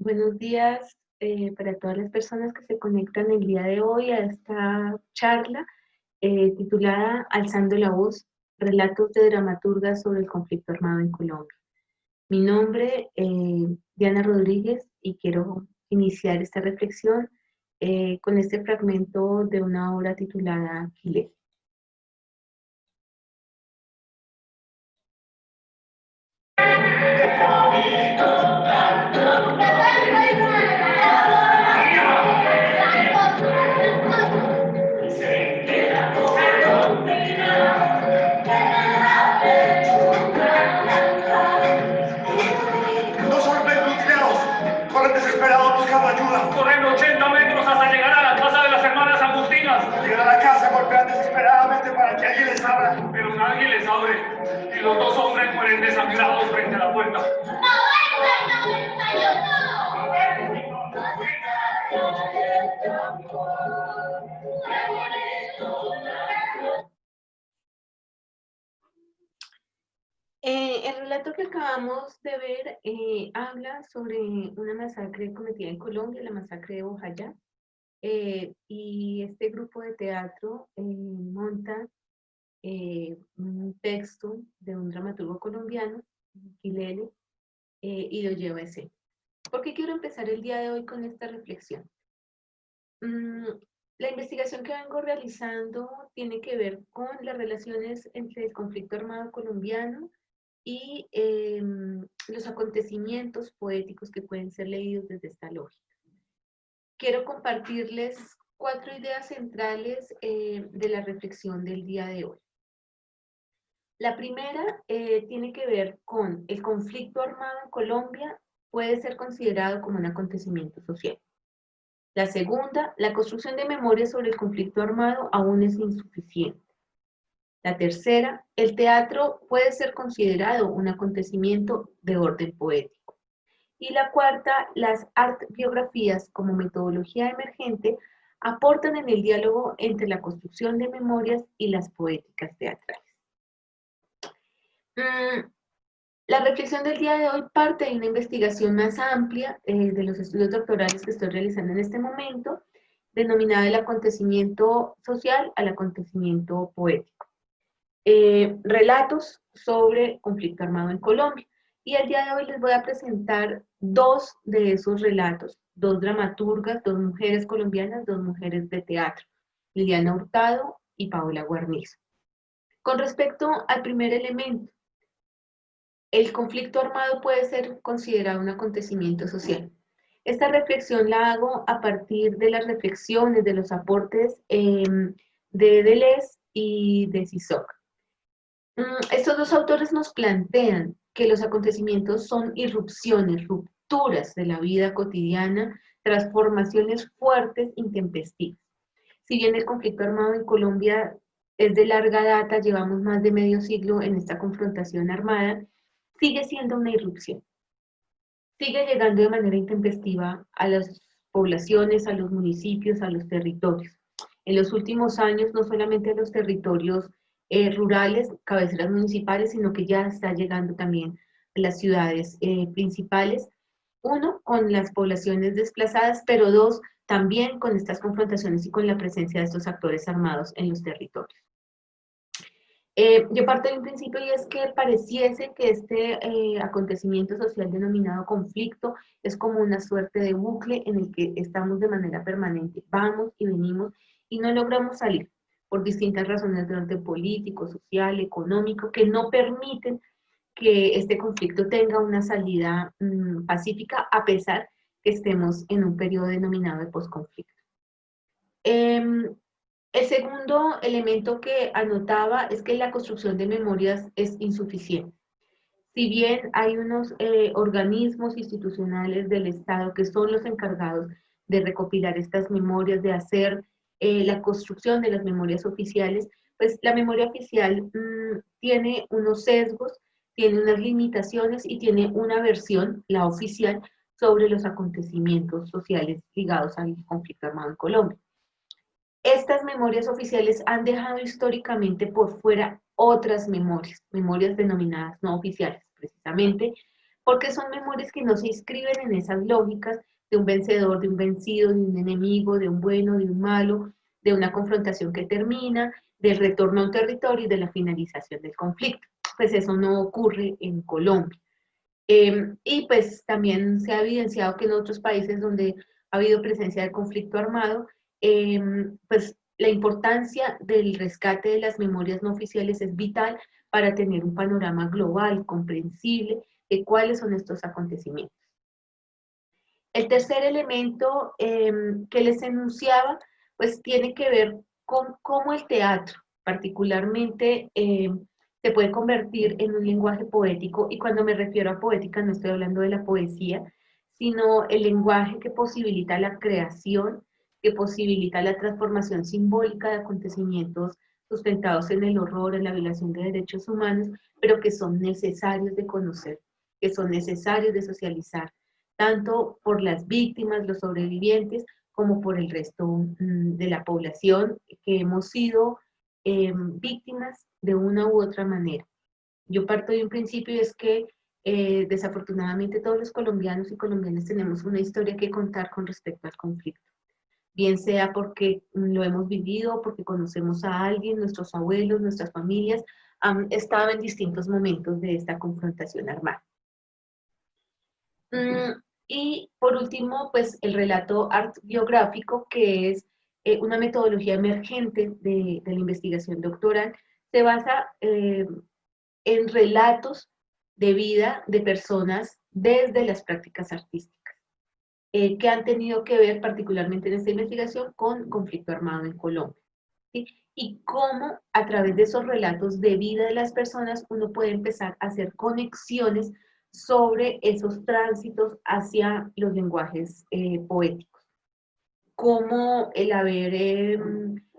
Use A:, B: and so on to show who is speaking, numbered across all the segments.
A: Buenos días para todas las personas que se conectan el día de hoy a esta charla titulada Alzando la voz, relatos de dramaturgas sobre el conflicto armado en Colombia. Mi nombre Diana Rodríguez y quiero iniciar esta reflexión con este fragmento de una obra titulada Quilé.
B: Corren 80 metros hasta llegar a la casa de las hermanas Agustinas.
C: Llegan a la casa, golpean desesperadamente para que alguien les abra.
B: Pero nadie les abre. Y los dos hombres mueren desangrados frente a la puerta.
A: El relato que acabamos de ver habla sobre una masacre cometida en Colombia, la masacre de Bojayá. Y este grupo de teatro monta un texto de un dramaturgo colombiano, Quilele, y lo lleva a escena. ¿Por qué quiero empezar el día de hoy con esta reflexión? La investigación que vengo realizando tiene que ver con las relaciones entre el conflicto armado colombiano y los acontecimientos poéticos que pueden ser leídos desde esta lógica. Quiero compartirles 4 ideas centrales de la reflexión del día de hoy. La primera tiene que ver con el conflicto armado en Colombia puede ser considerado como un acontecimiento social. La segunda, la construcción de memorias sobre el conflicto armado aún es insuficiente. La tercera, el teatro puede ser considerado un acontecimiento de orden poético. Y la cuarta, las art-biografías como metodología emergente aportan en el diálogo entre la construcción de memorias y las poéticas teatrales. La reflexión del día de hoy parte de una investigación más amplia de los estudios doctorales que estoy realizando en este momento, denominada el acontecimiento social al acontecimiento poético. Relatos sobre conflicto armado en Colombia. Y el día de hoy les voy a presentar 2 de esos relatos, 2 dramaturgas, 2 mujeres colombianas, 2 mujeres de teatro, Liliana Hurtado y Paola Guarnizo. Con respecto al primer elemento, el conflicto armado puede ser considerado un acontecimiento social. Esta reflexión la hago a partir de las reflexiones, de los aportes de Deleuze y de Sisok. Estos 2 autores nos plantean que los acontecimientos son irrupciones, rupturas de la vida cotidiana, transformaciones fuertes, intempestivas. Si bien el conflicto armado en Colombia es de larga data, llevamos más de medio siglo en esta confrontación armada, sigue siendo una irrupción. Sigue llegando de manera intempestiva a las poblaciones, a los municipios, a los territorios. En los últimos años, no solamente a los territorios rurales, cabeceras municipales, sino que ya está llegando también a las ciudades principales. 1, con las poblaciones desplazadas, pero 2, también con estas confrontaciones y con la presencia de estos actores armados en los territorios. Yo parto de un principio y es que pareciese que este acontecimiento social denominado conflicto es como una suerte de bucle en el que estamos de manera permanente, vamos y venimos y no logramos salir por distintas razones de orden político, social, económico, que no permiten que este conflicto tenga una salida pacífica a pesar que estemos en un periodo denominado de posconflicto. El segundo elemento que anotaba es que la construcción de memorias es insuficiente. Si bien hay unos organismos institucionales del Estado que son los encargados de recopilar estas memorias, de hacer la construcción de las memorias oficiales, pues la memoria oficial tiene unos sesgos, tiene unas limitaciones y tiene una versión, la oficial, sobre los acontecimientos sociales ligados al conflicto armado en Colombia. Estas memorias oficiales han dejado históricamente por fuera otras memorias, memorias denominadas no oficiales, precisamente porque son memorias que no se inscriben en esas lógicas de un vencedor, de un vencido, de un enemigo, de un bueno, de un malo, de una confrontación que termina, del retorno a un territorio y de la finalización del conflicto. Pues eso no ocurre en Colombia. Y pues también se ha evidenciado que en otros países donde ha habido presencia de conflicto armado, pues la importancia del rescate de las memorias no oficiales es vital para tener un panorama global, comprensible, de cuáles son estos acontecimientos. El tercer elemento que les enunciaba, pues tiene que ver con cómo el teatro, particularmente, se puede convertir en un lenguaje poético, y cuando me refiero a poética no estoy hablando de la poesía, sino el lenguaje que posibilita la creación, que posibilita la transformación simbólica de acontecimientos sustentados en el horror, en la violación de derechos humanos, pero que son necesarios de conocer, que son necesarios de socializar, tanto por las víctimas, los sobrevivientes, como por el resto de la población que hemos sido víctimas de una u otra manera. Yo parto de un principio, y es que desafortunadamente todos los colombianos y colombianas tenemos una historia que contar con respecto al conflicto, bien sea porque lo hemos vivido, porque conocemos a alguien, nuestros abuelos, nuestras familias han estado en distintos momentos de esta confrontación armada. Y por último, pues el relato art biográfico, que es una metodología emergente de la investigación doctoral, se basa en relatos de vida de personas desde las prácticas artísticas, que han tenido que ver particularmente en esta investigación con conflicto armado en Colombia, ¿sí? Y cómo a través de esos relatos de vida de las personas uno puede empezar a hacer conexiones sobre esos tránsitos hacia los lenguajes poéticos. Cómo el haber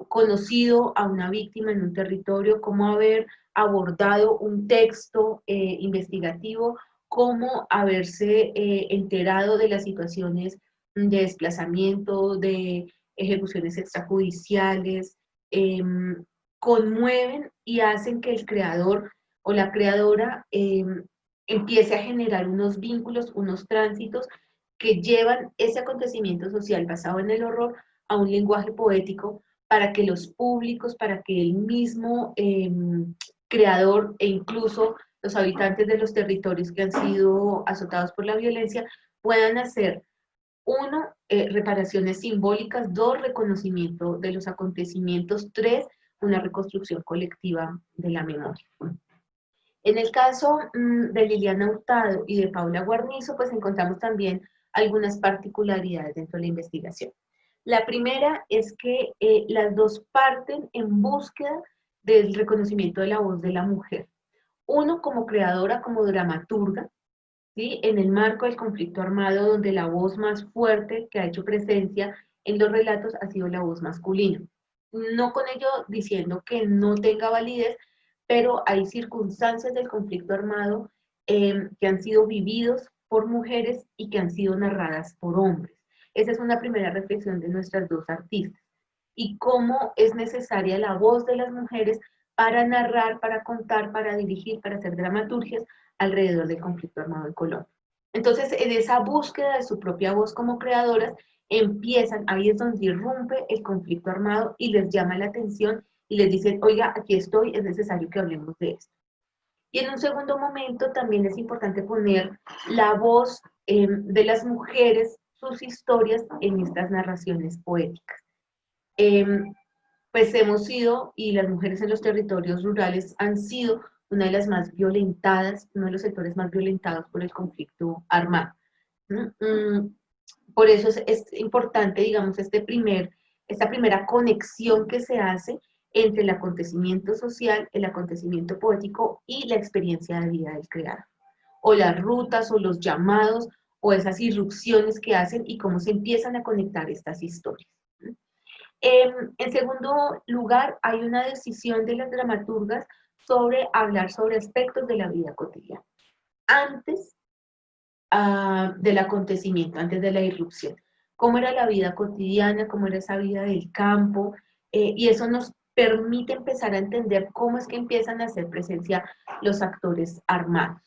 A: conocido a una víctima en un territorio, cómo haber abordado un texto investigativo, cómo haberse enterado de las situaciones de desplazamiento, de ejecuciones extrajudiciales, conmueven y hacen que el creador o la creadora empiece a generar unos vínculos, unos tránsitos que llevan ese acontecimiento social basado en el horror a un lenguaje poético, para que los públicos, para que el mismo creador e incluso los habitantes de los territorios que han sido azotados por la violencia puedan hacer, uno, reparaciones simbólicas; dos, reconocimiento de los acontecimientos; tres, una reconstrucción colectiva de la memoria. En el caso de Liliana Hurtado y de Paula Guarnizo, pues encontramos también algunas particularidades dentro de la investigación. La primera es que las dos parten en búsqueda del reconocimiento de la voz de la mujer. Uno como creadora, como dramaturga, ¿sí? En el marco del conflicto armado, donde la voz más fuerte que ha hecho presencia en los relatos ha sido la voz masculina. No con ello diciendo que no tenga validez, pero hay circunstancias del conflicto armado que han sido vividos por mujeres y que han sido narradas por hombres. Esa es una primera reflexión de nuestras dos artistas. Y cómo es necesaria la voz de las mujeres para narrar, para contar, para dirigir, para hacer dramaturgias alrededor del conflicto armado en Colombia. Entonces, en esa búsqueda de su propia voz como creadoras, empiezan, ahí es donde irrumpe el conflicto armado y les llama la atención y les dicen, oiga, aquí estoy, es necesario que hablemos de esto. Y en un segundo momento también es importante poner la voz de las mujeres, sus historias en estas narraciones poéticas. Pues hemos sido, y las mujeres en los territorios rurales han sido una de las más violentadas, uno de los sectores más violentados por el conflicto armado. Por eso es importante, digamos, esta primera conexión que se hace entre el acontecimiento social, el acontecimiento poético y la experiencia de vida del creador, o las rutas, o los llamados, o esas irrupciones que hacen y cómo se empiezan a conectar estas historias. En segundo lugar, hay una decisión de las dramaturgas sobre hablar sobre aspectos de la vida cotidiana, antes del acontecimiento, antes de la irrupción. Cómo era la vida cotidiana, cómo era esa vida del campo, y eso nos permite empezar a entender cómo es que empiezan a hacer presencia los actores armados.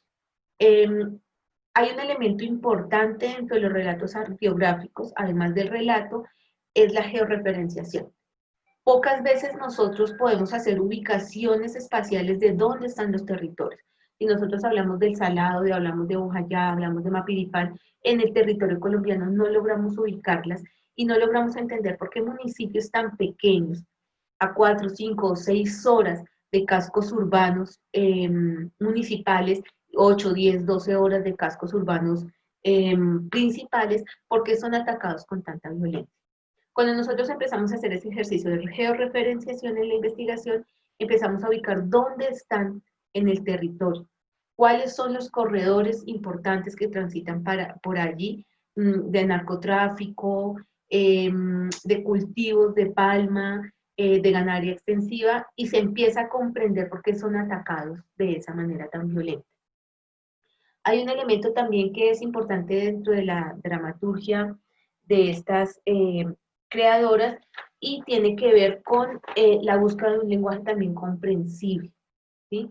A: Hay un elemento importante dentro de los relatos arqueográficos, además del relato, es la georreferenciación. Pocas veces nosotros podemos hacer ubicaciones espaciales de dónde están los territorios. Si nosotros hablamos del Salado, hablamos de Bojayá, hablamos de Mapiripán, en el territorio colombiano no logramos ubicarlas y no logramos entender por qué municipios tan pequeños, a 4, 5 o 6 horas de cascos urbanos municipales, 8, 10, 12 horas de cascos urbanos principales, ¿por qué son atacados con tanta violencia? Cuando nosotros empezamos a hacer ese ejercicio de georreferenciación en la investigación, empezamos a ubicar dónde están en el territorio, cuáles son los corredores importantes que transitan por allí, de narcotráfico, de cultivos de palma, de ganadería extensiva, y se empieza a comprender por qué son atacados de esa manera tan violenta. Hay un elemento también que es importante dentro de la dramaturgia de estas creadoras y tiene que ver con la búsqueda de un lenguaje también comprensible, ¿sí?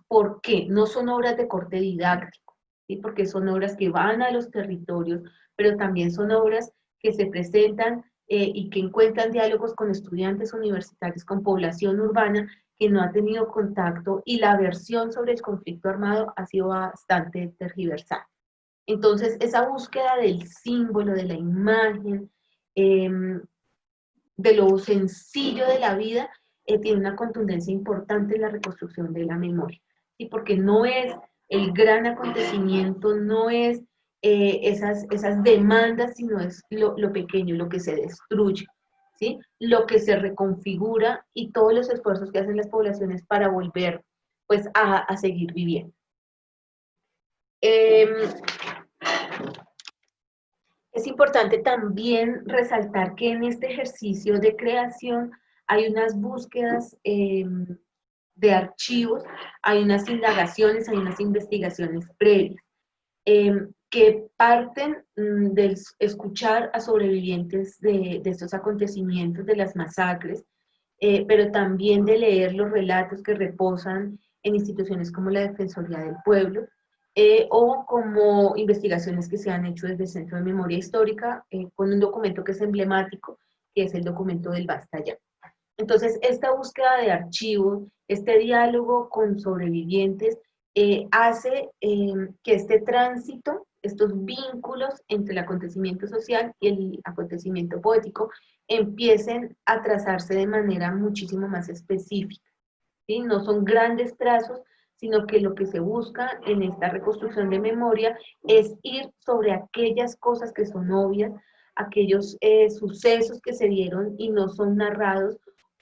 A: ¿Por qué? No son obras de corte didáctico, ¿sí? Porque son obras que van a los territorios, pero también son obras que se presentan y que encuentran diálogos con estudiantes universitarios, con población urbana que no ha tenido contacto, y la versión sobre el conflicto armado ha sido bastante tergiversada. Entonces, esa búsqueda del símbolo, de la imagen, de lo sencillo de la vida, tiene una contundencia importante en la reconstrucción de la memoria, ¿sí? Porque no es el gran acontecimiento, no es esas demandas, sino es lo pequeño, lo que se destruye, ¿sí? Lo que se reconfigura y todos los esfuerzos que hacen las poblaciones para volver pues, a seguir viviendo. Es importante también resaltar que en este ejercicio de creación hay unas búsquedas de archivos, hay unas indagaciones, hay unas investigaciones previas, que parten de escuchar a sobrevivientes de estos acontecimientos, de las masacres, pero también de leer los relatos que reposan en instituciones como la Defensoría del Pueblo, o como investigaciones que se han hecho desde el Centro de Memoria Histórica, con un documento que es emblemático, que es el documento del Basta Ya. Entonces, esta búsqueda de archivos, este diálogo con sobrevivientes, hace que este tránsito, estos vínculos entre el acontecimiento social y el acontecimiento poético, empiecen a trazarse de manera muchísimo más específica, ¿sí? No son grandes trazos, sino que lo que se busca en esta reconstrucción de memoria es ir sobre aquellas cosas que son obvias, aquellos sucesos que se dieron y no son narrados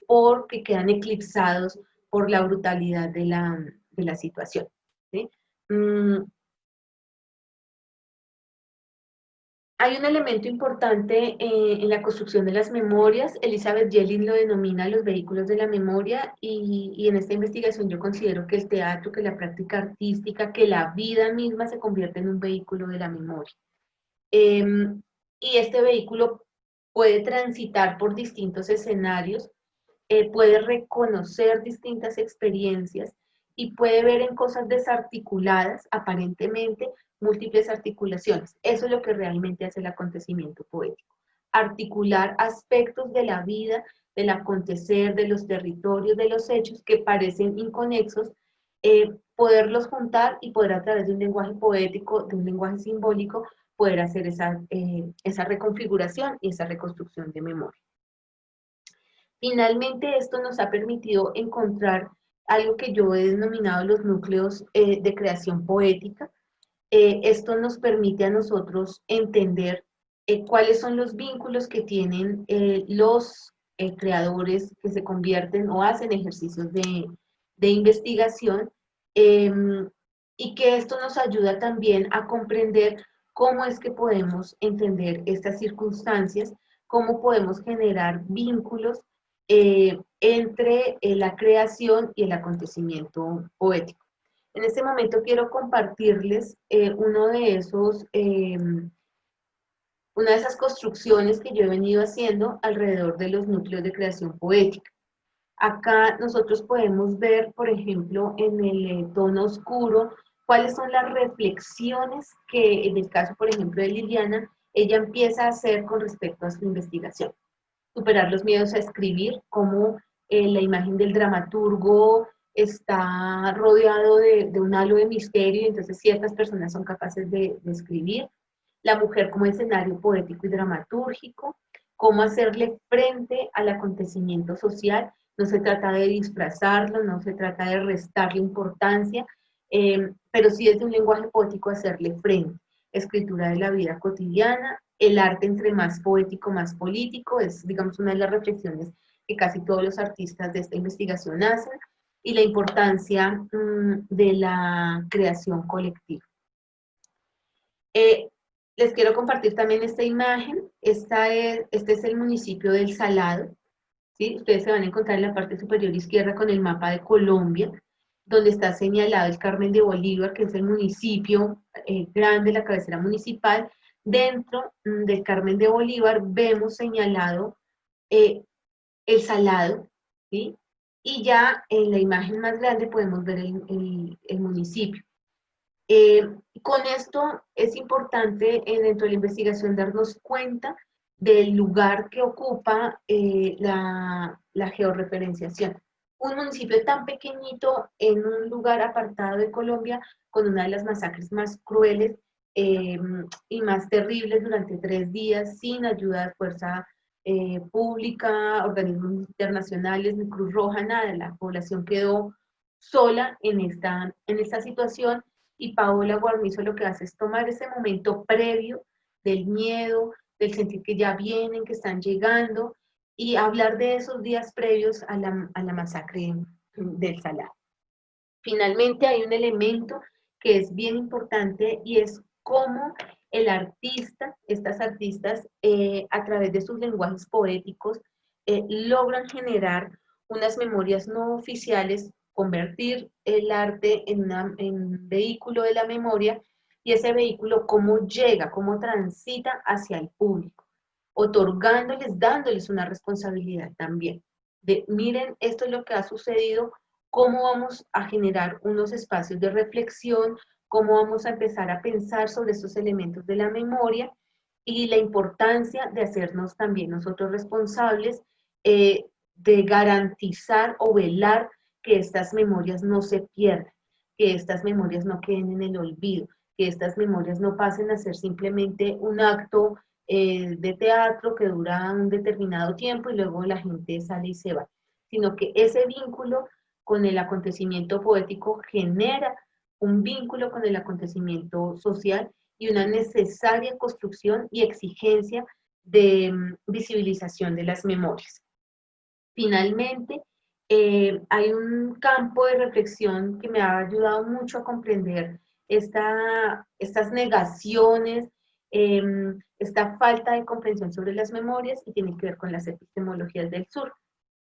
A: porque quedan eclipsados por la brutalidad de la situación, ¿sí? Hay un elemento importante en la construcción de las memorias. Elizabeth Yellin lo denomina los vehículos de la memoria, y en esta investigación yo considero que el teatro, que la práctica artística, que la vida misma se convierte en un vehículo de la memoria. Y este vehículo puede transitar por distintos escenarios, puede reconocer distintas experiencias y puede ver en cosas desarticuladas, aparentemente, múltiples articulaciones. Eso es lo que realmente hace el acontecimiento poético. Articular aspectos de la vida, del acontecer, de los territorios, de los hechos que parecen inconexos, poderlos juntar y poder a través de un lenguaje poético, de un lenguaje simbólico, poder hacer esa reconfiguración y esa reconstrucción de memoria. Finalmente, esto nos ha permitido encontrar algo que yo he denominado los núcleos de creación poética. Esto nos permite a nosotros entender cuáles son los vínculos que tienen los creadores que se convierten o hacen ejercicios de investigación, y que esto nos ayuda también a comprender cómo es que podemos entender estas circunstancias, cómo podemos generar vínculos entre la creación y el acontecimiento poético. En este momento quiero compartirles una de esas construcciones que yo he venido haciendo alrededor de los núcleos de creación poética. Acá nosotros podemos ver, por ejemplo, en el tono oscuro, cuáles son las reflexiones que en el caso, por ejemplo, de Liliana, ella empieza a hacer con respecto a su investigación. Superar los miedos a escribir, cómo la imagen del dramaturgo está rodeado de un halo de misterio, entonces ciertas personas son capaces de escribir. La mujer como escenario poético y dramatúrgico, cómo hacerle frente al acontecimiento social. No se trata de disfrazarlo, no se trata de restarle importancia, pero sí desde un lenguaje poético hacerle frente. Escritura de la vida cotidiana, el arte entre más poético, más político, es, digamos, una de las reflexiones que casi todos los artistas de esta investigación hacen, y la importancia de la creación colectiva. Les quiero compartir también esta imagen. Este es el municipio del Salado, ¿sí? Ustedes se van a encontrar en la parte superior izquierda con el mapa de Colombia, donde está señalado el Carmen de Bolívar, que es el municipio grande, la cabecera municipal. Dentro del Carmen de Bolívar vemos señalado el Salado, ¿sí? Y ya en la imagen más grande podemos ver el municipio. Con esto es importante dentro de la investigación darnos cuenta del lugar que ocupa la georreferenciación. Un municipio tan pequeñito en un lugar apartado de Colombia con una de las masacres más crueles y más terribles durante 3 días, sin ayuda de fuerza pública, organismos internacionales, ni Cruz Roja, nada. La población quedó sola en esta situación, y Paola Guarnizo lo que hace es tomar ese momento previo del miedo, del sentir que ya vienen, que están llegando, y hablar de esos días previos a la masacre del Salar. Finalmente hay un elemento que es bien importante, y es cómo el artista, estas artistas, a través de sus lenguajes poéticos, logran generar unas memorias no oficiales, convertir el arte en un vehículo de la memoria, y ese vehículo cómo llega, cómo transita hacia el público, otorgándoles, dándoles una responsabilidad también, de miren, esto es lo que ha sucedido, cómo vamos a generar unos espacios de reflexión, cómo vamos a empezar a pensar sobre estos elementos de la memoria, y la importancia de hacernos también nosotros responsables de garantizar o velar que estas memorias no se pierdan, que estas memorias no queden en el olvido, que estas memorias no pasen a ser simplemente un acto de teatro que dura un determinado tiempo y luego la gente sale y se va, sino que ese vínculo con el acontecimiento poético genera un vínculo con el acontecimiento social y una necesaria construcción y exigencia de visibilización de las memorias. Finalmente, hay un campo de reflexión que me ha ayudado mucho a comprender estas negaciones, esta falta de comprensión sobre las memorias, y tiene que ver con las epistemologías del sur.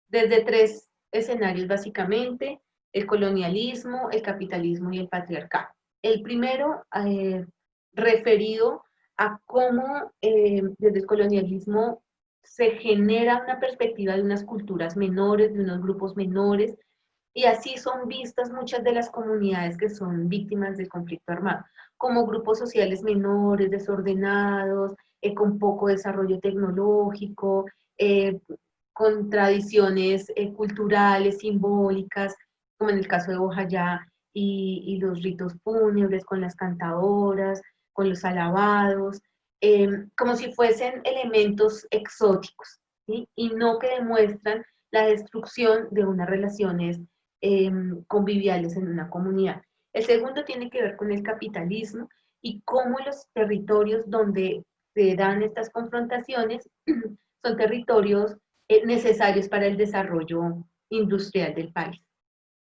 A: Desde 3 escenarios básicamente: el colonialismo, el capitalismo y el patriarcado. El primero, referido a cómo desde el colonialismo se genera una perspectiva de unas culturas menores, de unos grupos menores, y así son vistas muchas de las comunidades que son víctimas del conflicto armado, como grupos sociales menores, desordenados, con poco desarrollo tecnológico, con tradiciones culturales, simbólicas, como en el caso de Bojayá, y los ritos fúnebres, con las cantadoras, con los alabados, como si fuesen elementos exóticos, ¿sí? Y no que demuestran la destrucción de unas relaciones conviviales en una comunidad. El segundo tiene que ver con el capitalismo y cómo los territorios donde se dan estas confrontaciones son territorios necesarios para el desarrollo industrial del país,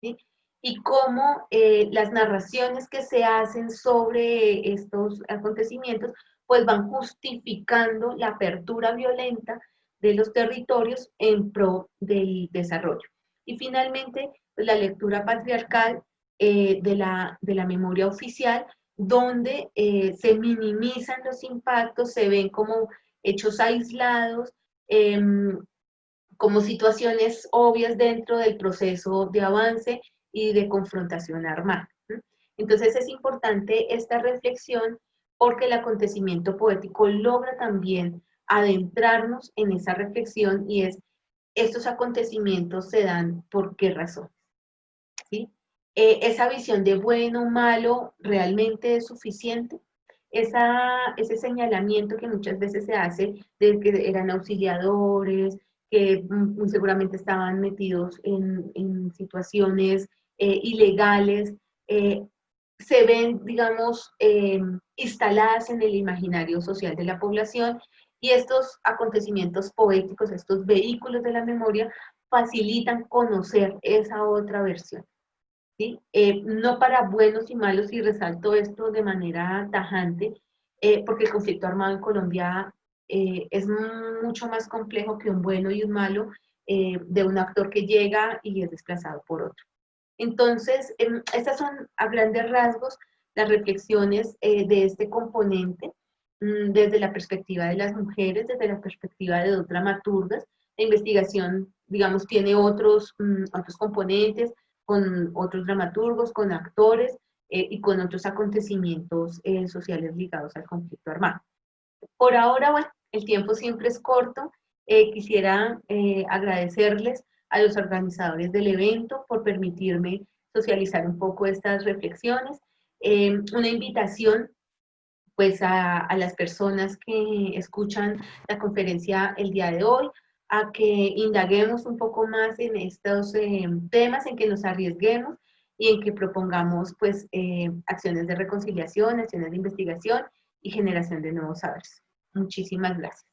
A: ¿sí? Y cómo las narraciones que se hacen sobre estos acontecimientos pues van justificando la apertura violenta de los territorios en pro del desarrollo. Y finalmente, pues, la lectura patriarcal de la memoria oficial, donde se minimizan los impactos, se ven como hechos aislados, como situaciones obvias dentro del proceso de avance y de confrontación armada. Entonces es importante esta reflexión porque el acontecimiento poético logra también adentrarnos en esa reflexión y es, estos acontecimientos se dan por qué razón, ¿sí? Esa visión de bueno o malo realmente es suficiente. Ese señalamiento que muchas veces se hace de que eran auxiliadores, que muy seguramente estaban metidos en situaciones ilegales, eh, se ven, digamos, instaladas en el imaginario social de la población y estos acontecimientos poéticos, estos vehículos de la memoria, facilitan conocer esa otra versión. ¿Sí? No para buenos y malos, y resalto esto de manera tajante, porque el conflicto armado en Colombia es mucho más complejo que un bueno y un malo de un actor que llega y es desplazado por otro. Entonces, estas son a grandes rasgos las reflexiones de este componente desde la perspectiva de las mujeres, desde la perspectiva de dos dramaturgas. La investigación, digamos, tiene otros componentes, con otros dramaturgos, con actores y con otros acontecimientos sociales ligados al conflicto armado. Por ahora, bueno, el tiempo siempre es corto. Quisiera agradecerles a los organizadores del evento por permitirme socializar un poco estas reflexiones. Una invitación pues a las personas que escuchan la conferencia el día de hoy, a que indaguemos un poco más en estos temas, en que nos arriesguemos y en que propongamos pues acciones de reconciliación, acciones de investigación y generación de nuevos saberes. Muchísimas gracias.